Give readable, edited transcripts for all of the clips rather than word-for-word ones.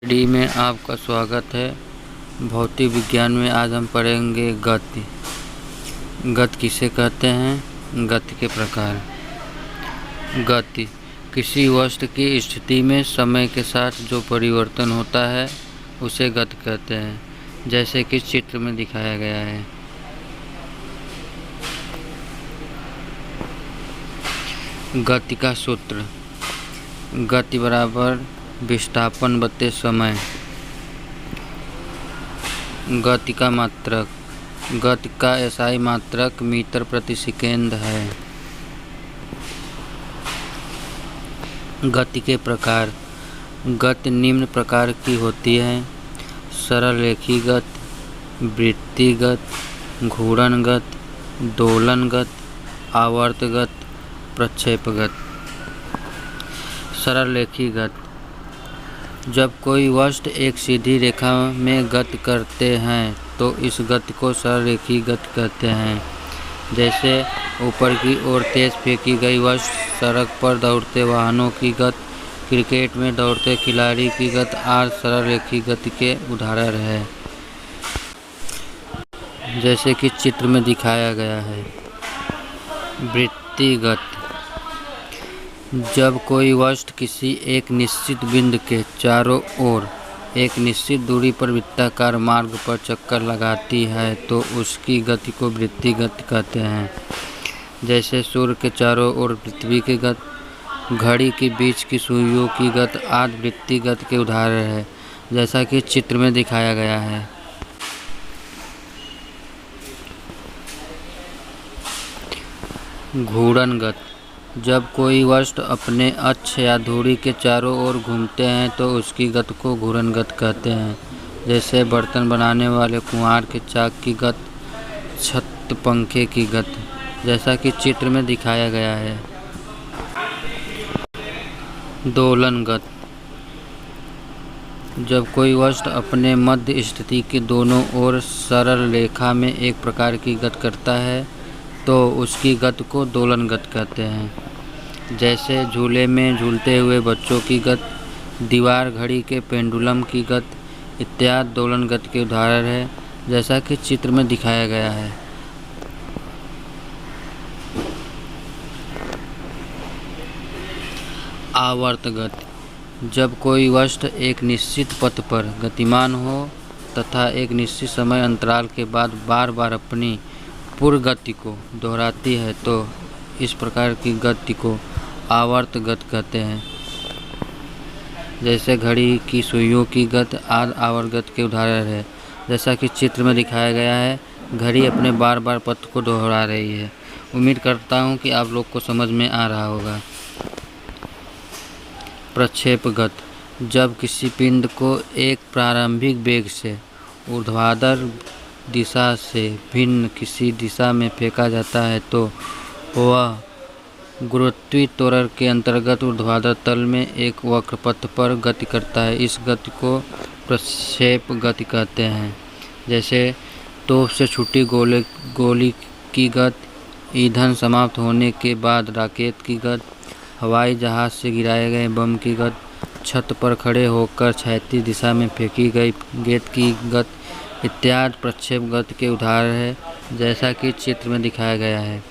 D में आपका स्वागत है। भौतिक विज्ञान में आज हम पढ़ेंगे गति। गति किसे कहते हैं? गति के प्रकार। गति किसी वस्तु की स्थिति में समय के साथ जो परिवर्तन होता है उसे गति कहते हैं, जैसे कि चित्र में दिखाया गया है। गति का सूत्र: गति बराबर विस्थापन बटे समय। गति का मात्रक: गति का SI मात्रक मीटर प्रति सेकेंड है। गति के प्रकार: गति निम्न प्रकार की होती है: सरल रेखीय गति, वृत्तीय गति, घूर्णन गति, दोलन गति, आवर्त गति, प्रक्षेप गति। सरल रेखीय गति: जब कोई वस्तु एक सीधी रेखा में गति करते हैं तो इस गति को सरल रेखीय गति कहते हैं। जैसे ऊपर की ओर तेज फेंकी गई वस्तु, सड़क पर दौड़ते वाहनों की गति, क्रिकेट में दौड़ते खिलाड़ी की गति आदि सरल रेखीय गति के उदाहरण है, जैसे कि चित्र में दिखाया गया है। वृत्तीय गति: जब कोई वस्तु किसी एक निश्चित बिंदु के चारों ओर एक निश्चित दूरी पर वृत्ताकार मार्ग पर चक्कर लगाती है तो उसकी गति को वृत्तीय गति कहते हैं। जैसे सूर्य के चारों ओर पृथ्वी की गति, घड़ी के बीच की सुइयों की गति आदि वृत्तीय गति के उदाहरण है, जैसा कि चित्र में दिखाया गया है। घूर्णन गति: जब कोई वस्तु अपने अक्ष या धुरी के चारों ओर घूमते हैं तो उसकी गति को घूर्णन गति कहते हैं। जैसे बर्तन बनाने वाले कुम्हार के चाक की गति, छत पंखे की गति, जैसा कि चित्र में दिखाया गया है। दोलन गति: जब कोई वस्तु अपने मध्य स्थिति के दोनों ओर सरल रेखा में एक प्रकार की गति करता है तो उसकी गति को दोलन गति कहते हैं। जैसे झूले में झूलते हुए बच्चों की गति, दीवार घड़ी के पेंडुलम की गति इत्यादि दोलन गति के उदाहरण है, जैसा कि चित्र में दिखाया गया है। आवर्त गति: जब कोई वस्तु एक निश्चित पथ पर गतिमान हो तथा एक निश्चित समय अंतराल के बाद बार बार अपनी पूर्व गति को दोहराती है तो इस प्रकार की गति को आवर्त गति कहते हैं। जैसे घड़ी की सुइयों की गति आदि आवर्त गति के उदाहरण है, जैसा कि चित्र में दिखाया गया है। घड़ी अपने बार बार पथ को दोहरा रही है। उम्मीद करता हूँ कि आप लोग को समझ में आ रहा होगा। प्रक्षेप गति: जब किसी पिंड को एक प्रारंभिक वेग से ऊर्ध्वाधर दिशा से भिन्न किसी दिशा में फेंका जाता है तो वह गुरुत्वीय त्वरण के अंतर्गत ऊर्ध्वाधर तल में एक वक्र पथ पर गति करता है। इस गति को प्रक्षेप गति कहते हैं। जैसे तोप से छूटी गोली की गति, ईंधन समाप्त होने के बाद रॉकेट की गति, हवाई जहाज से गिराए गए बम की गति, छत पर खड़े होकर क्षैतिज दिशा में फेंकी गई गेंद की गति इत्यादि प्रक्षेप गति के उदाहरण है, जैसा कि चित्र में दिखाया गया है।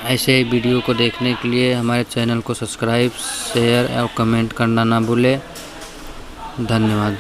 ऐसे ही वीडियो को देखने के लिए हमारे चैनल को सब्सक्राइब, शेयर और कमेंट करना ना भूलें। धन्यवाद।